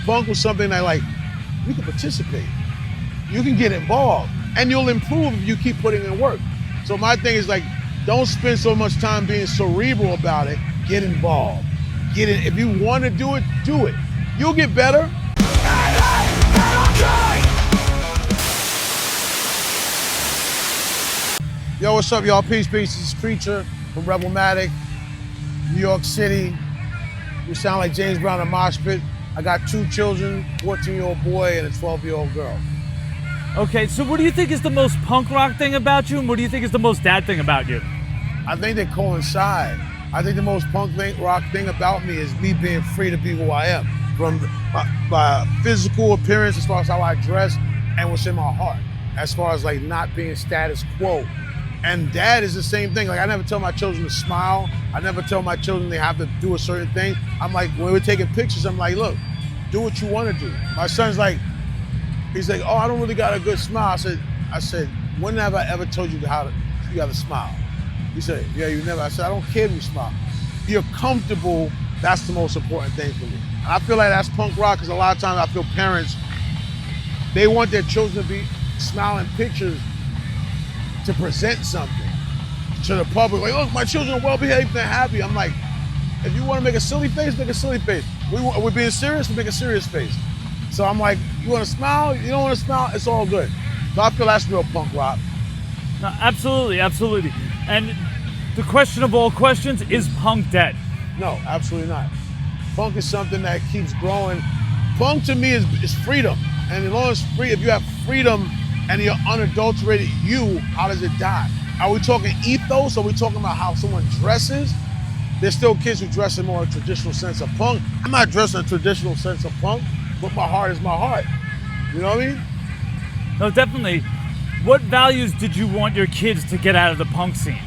Punk was something that like, you can participate. You can get involved. And you'll improve if you keep putting in work. So my thing is like, don't spend so much time being cerebral about it. Get involved. Get in. If you want to do it, do it. You'll get better. Yo, what's up, y'all? Peace, peace. This is Creature from Rebelmatic, New York City. We sound like James Brown and Mosh Pit. I got 2 children, 14-year-old boy and a 12-year-old girl. Okay, so what do you think is the most punk rock thing about you, and what do you think is the most dad thing about you? I think they coincide. I think the most punk rock thing about me is me being free to be who I am. From my physical appearance, as far as how I dress, and what's in my heart. As far as like not being status quo. And dad is the same thing. Like I never tell my children to smile. I never tell my children they have to do a certain thing. I'm like, when we're taking pictures, I'm like, look, do what you want to do. My son's like, he's like, oh, I don't really got a good smile. I said, when have I ever told you you got to smile? He said, yeah, you never. I said, I don't care if you smile. You're comfortable, that's the most important thing for me. And I feel like that's punk rock because a lot of times I feel parents, they want their children to be smiling pictures to present something to the public. Like, look, my children are well behaved and happy. I'm like, if you want to make a silly face, make a silly face. We're being serious, we make a serious face. So I'm like, you want to smile? You don't want to smile? It's all good. So I feel that's real punk rock. No, absolutely, absolutely. And the question of all questions, is punk dead? No, absolutely not. Punk is something that keeps growing. Punk to me is freedom. And as long as if you have freedom and you're unadulterated you, how does it die? Are we talking ethos? Are we talking about how someone dresses? There's still kids who dress in more a traditional sense of punk. I'm not dressing in a traditional sense of punk, but my heart is my heart. You know what I mean? No, definitely. What values did you want your kids to get out of the punk scene?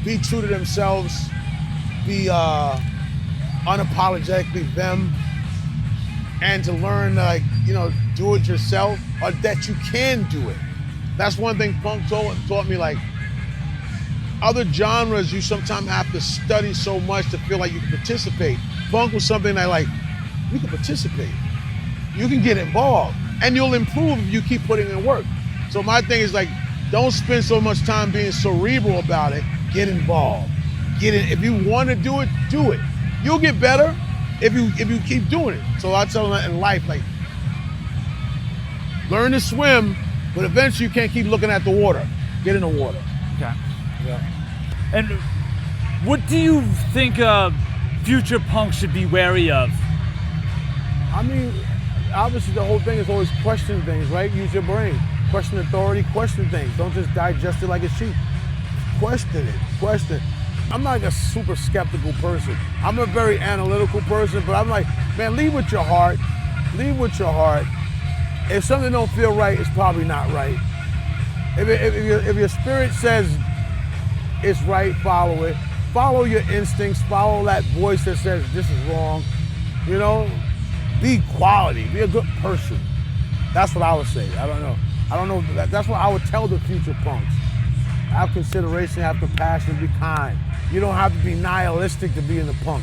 Be true to themselves, be unapologetically them, and to learn, like, you know, do it yourself, or that you can do it. That's one thing punk taught me. Like, other genres, you sometimes have to study so much to feel like you can participate. Punk was something that, like, you can participate. You can get involved, and you'll improve if you keep putting in work. So my thing is, like, don't spend so much time being cerebral about it. Get involved. Get in. If you want to do it, do it. You'll get better if you keep doing it. So I tell them that in life, like, learn to swim, but eventually you can't keep looking at the water. Get in the water. Okay. Yeah. And what do you think future punk should be wary of? I mean, obviously the whole thing is always question things, right? Use your brain. Question authority, question things. Don't just digest it like a sheep. Question it, question it. I'm not like a super skeptical person. I'm a very analytical person, but I'm like, man, lead with your heart. Lead with your heart. If something don't feel right, it's probably not right. If your spirit says it's right, follow it. Follow your instincts, follow that voice that says this is wrong. You know, be quality, be a good person. That's what I would say. I don't know. That's what I would tell the future punks. Have consideration, have compassion, be kind. You don't have to be nihilistic to be in the punk.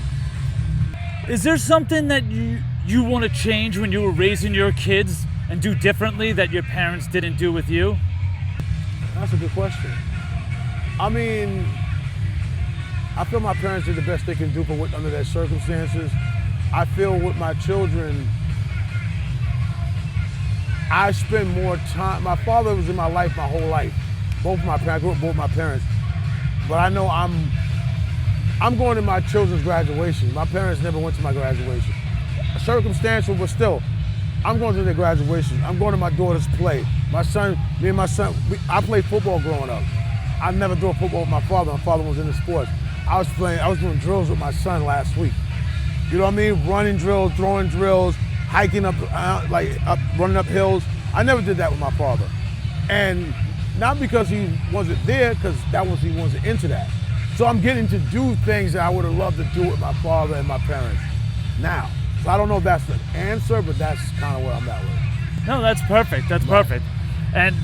Is there something that you want to change when you were raising your kids and do differently that your parents didn't do with you? That's a good question. I mean, I feel my parents did the best they can do under their circumstances. I feel with my children, I spend more time. My father was in my life my whole life. Both my parents, I grew up with both my parents. But I know I'm going to my children's graduation. My parents never went to my graduation. Circumstantial, but still, I'm going to their graduation. I'm going to my daughter's play. Me and my son, I played football growing up. I never threw football with my father. My father was into sports. I was doing drills with my son last week. You know what I mean? Running drills, throwing drills, hiking up, running up hills. I never did that with my father. And not because he wasn't there, because he wasn't into that. So I'm getting to do things that I would have loved to do with my father and my parents now. So I don't know if that's the answer, but that's kind of where I'm at with it. No, that's perfect. That's perfect. And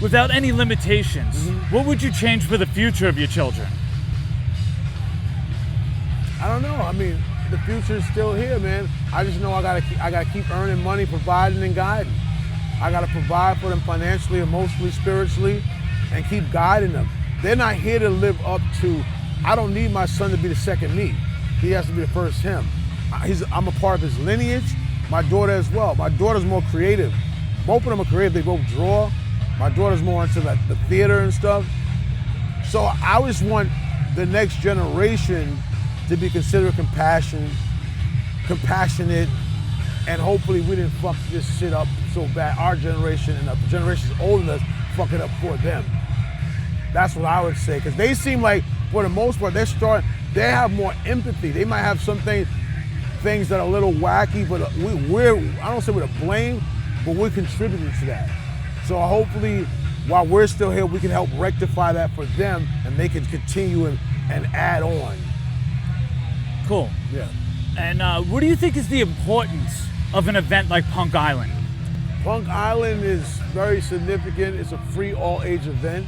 without any limitations, what would you change for the future of your children? I don't know. I mean, the future is still here, man. I just know I gotta keep earning money, providing and guiding. I gotta provide for them financially, emotionally, spiritually, and keep guiding them. They're not here to live up to, I don't need my son to be the second me. He has to be the first him. I'm a part of his lineage, my daughter as well. My daughter's more creative. Both of them are creative, they both draw. My daughter's more into the theater and stuff. So I just want the next generation to be considered compassionate, and hopefully we didn't fuck this shit up so bad. Our generation and the generations older than us fuck it up for them. That's what I would say, because they seem like, for the most part, they have more empathy. They might have some things that are a little wacky, but I don't say we're to blame, but we're contributing to that. So hopefully, while we're still here, we can help rectify that for them, and they can continue and add on. Cool. Yeah. And what do you think is the importance of an event like Punk Island? Punk Island is very significant. It's a free all-age event.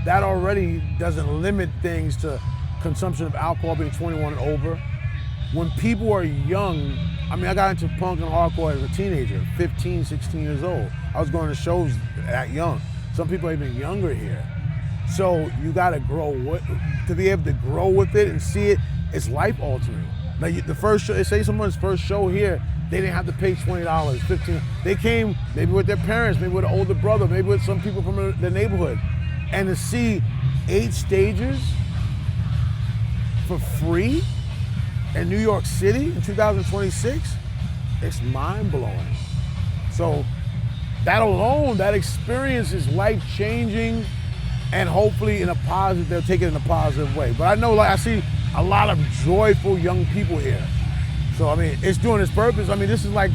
That already doesn't limit things to consumption of alcohol, being 21 and over. When people are young, I mean, I got into punk and hardcore as a teenager, 15, 16 years old. I was going to shows that young. Some people are even younger here. So you gotta to be able to grow with it and see it, it's life altering. Like the first show, say someone's first show here, they didn't have to pay $20, $15. They came maybe with their parents, maybe with an older brother, maybe with some people from the neighborhood. And to see 8 stages for free in New York City in 2026, it's mind-blowing. So that alone, that experience is life-changing, and hopefully they'll take it in a positive way. But I know, like, I see a lot of joyful young people here. So I mean, it's doing its purpose. I mean, this is like,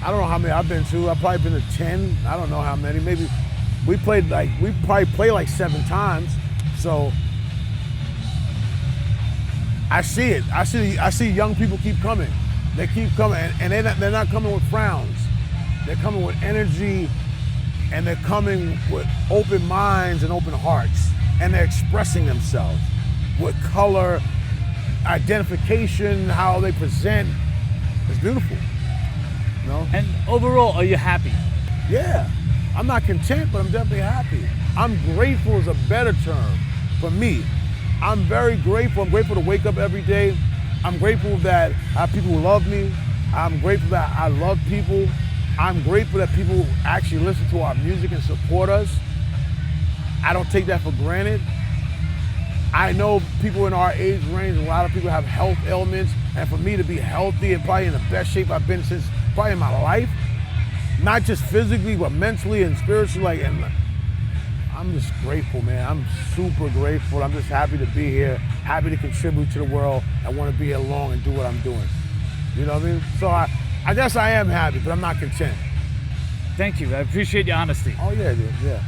I don't know how many I've been to. I've probably been to 10. I don't know how many. Maybe we probably played like 7 times. So I see it. I see young people keep coming. They keep coming, and they're not coming with frowns. They're coming with energy, and they're coming with open minds and open hearts, and they're expressing themselves with color, identification, how they present. It's beautiful, you know? And overall, are you happy? Yeah, I'm not content, but I'm definitely happy. I'm grateful is a better term for me. I'm very grateful. I'm grateful to wake up every day. I'm grateful that I have people who love me. I'm grateful that I love people. I'm grateful that people actually listen to our music and support us. I don't take that for granted. I know people in our age range, a lot of people have health ailments, and for me to be healthy and probably in the best shape I've been since probably in my life, not just physically, but mentally and spiritually, and I'm just grateful, man. I'm super grateful. I'm just happy to be here, happy to contribute to the world. I want to be here long and do what I'm doing. You know what I mean? So I guess I am happy, but I'm not content. Thank you. I appreciate your honesty. Oh yeah, dude, yeah.